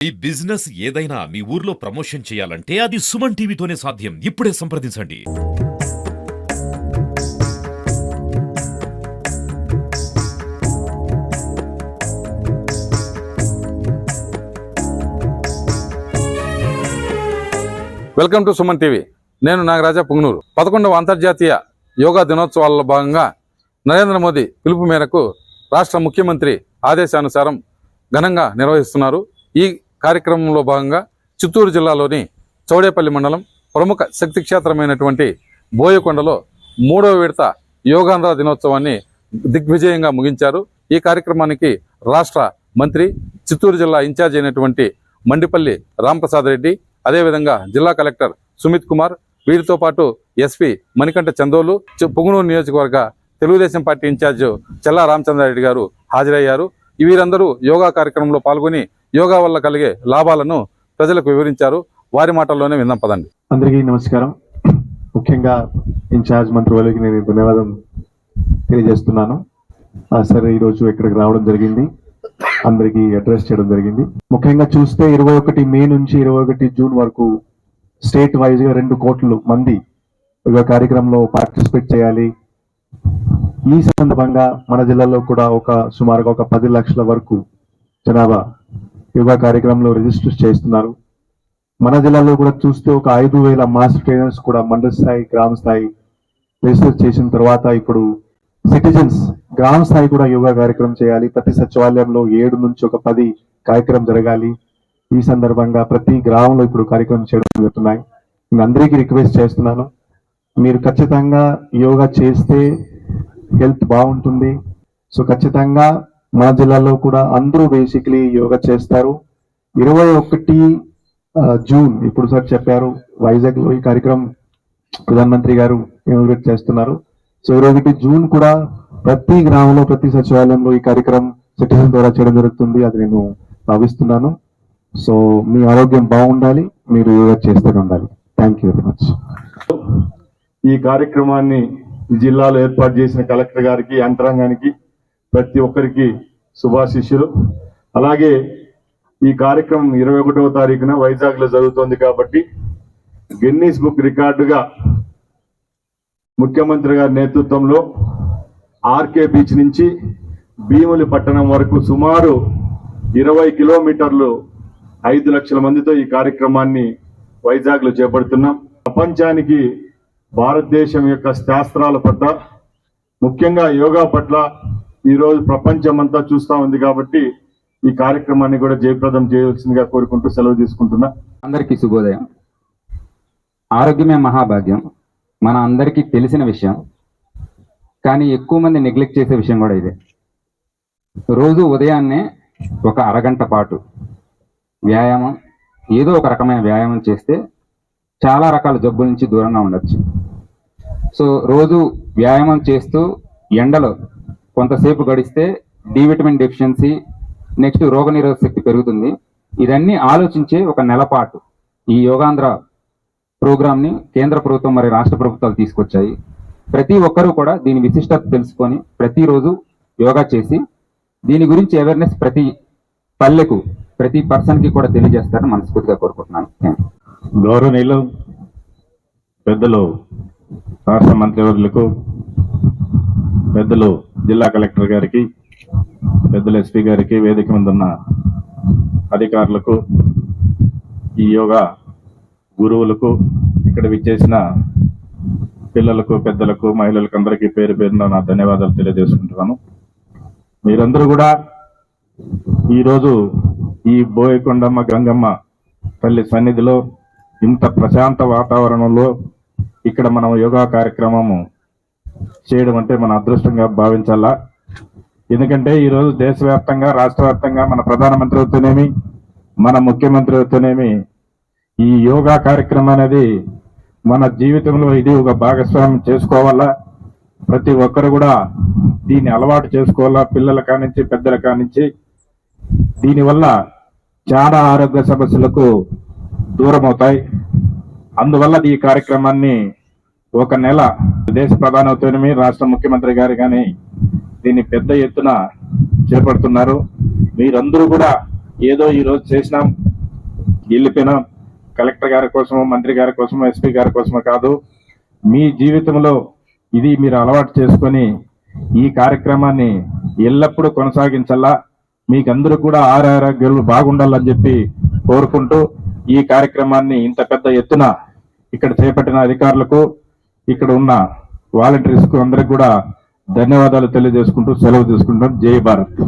ఈ బిజినెస్ ఏదైనా మీ ఊర్లో ప్రమోషన్ చేయాలంటే అది సుమన్ టీవీతోనే సాధ్యం. ఇప్పుడే సంప్రదించండి. Welcome to Suman TV. నేను నాగరాజా పుంగనూరు. 11వ అంతర్జాతీయ యోగా దినోత్సవాల్లో భాగంగా నరేంద్ర మోదీ పిలుపు మేరకు రాష్ట్ర ముఖ్యమంత్రి ఆదేశానుసారం ఘనంగా నిర్వహిస్తున్నారు. ఈ కార్యక్రమంలో భాగంగా చిత్తూరు జిల్లాలోని చౌడేపల్లి మండలం ప్రముఖ శక్తి క్షేత్రమైనటువంటి బోయకొండలో 3వ విడత యోగాంధ్ర దినోత్సవాన్ని దిగ్విజయంగా ముగించారు. ఈ కార్యక్రమానికి రాష్ట్ర మంత్రి, చిత్తూరు జిల్లా ఇన్ఛార్జ్ అయినటువంటి మండిపల్లి రాంప్రసాద్ రెడ్డి, అదేవిధంగా జిల్లా కలెక్టర్ సుమిత్ కుమార్, వీరితో పాటు ఎస్పీ మణికంఠ చందోలు, పుంగనూరు నియోజకవర్గ తెలుగుదేశం పార్టీ ఇన్ఛార్జ్ చెల్లా రామచంద్రారెడ్డి గారు హాజరయ్యారు. వీరందరూ యోగా కార్యక్రమంలో పాల్గొని యోగా వల్ల కలిగే లాభాలను ప్రజలకు వివరించారు. వారి మాటల్లోనే విందాం పదండి. అందరికీ నమస్కారం. ముఖ్యంగా ఇన్ఛార్జ్ మంత్రి వాళ్ళకి నేను ధన్యవాదం తెలియజేస్తున్నాను. సార్ ఈరోజు ఇక్కడికి రావడం జరిగింది, అందరికీ అడ్రస్ చేయడం జరిగింది. ముఖ్యంగా చూస్తే 21 మే నుంచి 21 జూన్ వరకు స్టేట్ వైజ్ గా 2 కోట్ల మంది యోగా కార్యక్రమంలో పార్టిసిపేట్ చేయాలి. ఈ సందర్భంగా మన జిల్లాలో కూడా సుమారుగా 10 లక్షల వరకు జనాభా యోగా కార్యక్రమంలో రిజిస్టర్ చేస్తున్నారు. మన జిల్లాలో కూడా చూస్తే 5,000 మాస్టర్ ట్రైనర్స్ కూడా మండల స్థాయి, గ్రామ స్థాయి రిజిస్టర్ చేసిన తర్వాత ఇప్పుడు సిటిజన్స్ గ్రామ స్థాయి కూడా యోగా కార్యక్రమం చేయాలి. ప్రతి సచివాలయంలో 7 నుంచి 10 కార్యక్రమం జరగాలి. ఈ సందర్భంగా ప్రతి గ్రామంలో ఇప్పుడు కార్యక్రమం చేయడం జరుగుతున్నాయి. నేను అందరికీ రిక్వెస్ట్ చేస్తున్నాను, మీరు ఖచ్చితంగా యోగా చేస్తే హెల్త్ బాగుంటుంది. సో ఖచ్చితంగా మన జిల్లాలో కూడా అందరూ బేసిక్లీ యోగా చేస్తారు. 21 జూన్ ఇప్పుడు సార్ చెప్పారు, వైజాగ్ లో ఈ కార్యక్రమం ప్రధానమంత్రి గారు ఇనాగ్రేట్ చేస్తున్నారు. సో 21 జూన్ కూడా ప్రతి గ్రామంలో, ప్రతి సచివాలయంలో ఈ కార్యక్రమం సిటిజన్ ద్వారా చేయడం జరుగుతుంది. అది నేను భావిస్తున్నాను. సో మీ ఆరోగ్యం బాగుండాలి, మీరు యోగా చేస్తూనే ఉండాలి. Thank you very much. ఈ కార్యక్రమాన్ని జిల్లాలో ఏర్పాటు చేసిన కలెక్టర్ గారికి, యంత్రాంగానికి, ప్రతి ఒక్కరికి శుభాశిష్యులు. అలాగే ఈ కార్యక్రమం 21వ తారీఖున వైజాగ్ లో జరుగుతోంది కాబట్టి గిన్నీస్ బుక్ రికార్డుగా ముఖ్యమంత్రి గారి నేతృత్వంలో ఆర్కే బీచ్ నుంచి భీములి పట్టణం వరకు సుమారు 20 కిలోమీటర్లు 5 లక్షల మందితో ఈ కార్యక్రమాన్ని వైజాగ్ లో చేపడుతున్నాం. ప్రపంచానికి భారతదేశం యొక్క శాస్త్రాల పట్ల, ముఖ్యంగా యోగా పట్ల ఈరోజు ప్రపంచం అంతా చూస్తా ఉంది కాబట్టి ఈ కార్యక్రమాన్ని కూడా జయప్రదం చేయవలసిందిగా కోరుకుంటూ సెలవు తీసుకుంటున్నా. అందరికీ శుభోదయం. ఆరోగ్యమే మహాభాగ్యం, మన అందరికీ తెలిసిన విషయం. కానీ ఎక్కువ మంది నెగ్లెక్ట్ చేసే విషయం కూడా ఇదే. రోజు ఉదయాన్నే ఒక అరగంట పాటు వ్యాయామం, ఏదో ఒక రకమైన వ్యాయామం చేస్తే చాలా రకాల జబ్బుల నుంచి దూరంగా ఉండొచ్చు. సో రోజు వ్యాయామం చేస్తూ ఎండలో కొంతసేపు గడిస్తే డి విటమిన్ డెఫిషియన్సీ, నెక్స్ట్ రోగనిరోధక శక్తి పెరుగుతుంది. ఇదన్నీ ఆలోచించే ఒక నెల పాటు ఈ యోగాంధ్ర ప్రోగ్రామ్ని కేంద్ర ప్రభుత్వం మరి రాష్ట్ర ప్రభుత్వాలు తీసుకొచ్చాయి. ప్రతి ఒక్కరూ కూడా దీని విశిష్టత తెలుసుకొని ప్రతిరోజు యోగా చేసి దీని గురించి అవేర్నెస్ ప్రతి పల్లెకు, ప్రతి పర్సన్కి కూడా తెలియజేస్తారని మనస్ఫూర్తిగా కోరుకుంటున్నాను. గౌరవనీయులు పెద్దలు రాష్ట్ర మంత్రివర్యులకు, పెద్దలు జిల్లా కలెక్టర్ గారికి, పెద్దలు ఎస్పీ గారికి, వేదిక మీద ఉన్న అధికారులకు, ఈ యోగా గురువులకు, ఇక్కడ విచ్చేసిన పిల్లలకు, పెద్దలకు, మహిళలకు అందరికీ పేరు పేరున నా ధన్యవాదాలు తెలియజేసుకుంటున్నాను. మీరందరూ కూడా ఈరోజు ఈ బోయకొండమ్మ గంగమ్మ తల్లి సన్నిధిలో ఇంత ప్రశాంత వాతావరణంలో ఇక్కడ మనం యోగా కార్యక్రమము చేయడం అంటే మన అదృష్టంగా భావించాలా. ఎందుకంటే ఈరోజు దేశవ్యాప్తంగా, రాష్ట్ర వ్యాప్తంగా మన ప్రధానమంత్రి అవుతూనేమి, మన ముఖ్యమంత్రి అవుతూనేమి ఈ యోగా కార్యక్రమం అనేది మన జీవితంలో ఇది ఒక భాగస్వామ్యం చేసుకోవాలా. ప్రతి ఒక్కరు కూడా దీన్ని అలవాటు చేసుకోవాలా, పిల్లల కానించి పెద్దల కానించి. దీనివల్ల చాలా ఆరోగ్య సమస్యలకు దూరం అవుతాయి. అందువల్ల ఈ కార్యక్రమాన్ని ఒక నెల దేశ ప్రధాని, రాష్ట్ర ముఖ్యమంత్రి గారు కానీ దీన్ని పెద్ద ఎత్తున చేపడుతున్నారు. మీరందరూ కూడా ఏదో ఈ రోజు చేసినాం, వెళ్ళిపోయిన కలెక్టర్ గారి కోసమో మంత్రి గారి కోసమో ఎస్పీ గారి కోసమో కాదు, మీ జీవితంలో ఇది మీరు అలవాటు చేసుకొని ఈ కార్యక్రమాన్ని ఎల్లప్పుడూ కొనసాగించాలా. మీకందరూ కూడా ఆరోగ్యాలు బాగుండాలని చెప్పి కోరుకుంటూ ఈ కార్యక్రమాన్ని ఇంత పెద్ద ఎత్తున ఇక్కడ చేపట్టిన అధికారులకు, ఇక్కడ ఉన్న వాలంటీర్స్ కు అందరికి కూడా ధన్యవాదాలు తెలియజేసుకుంటూ సెలవు తీసుకుంటాం. జై భారత్.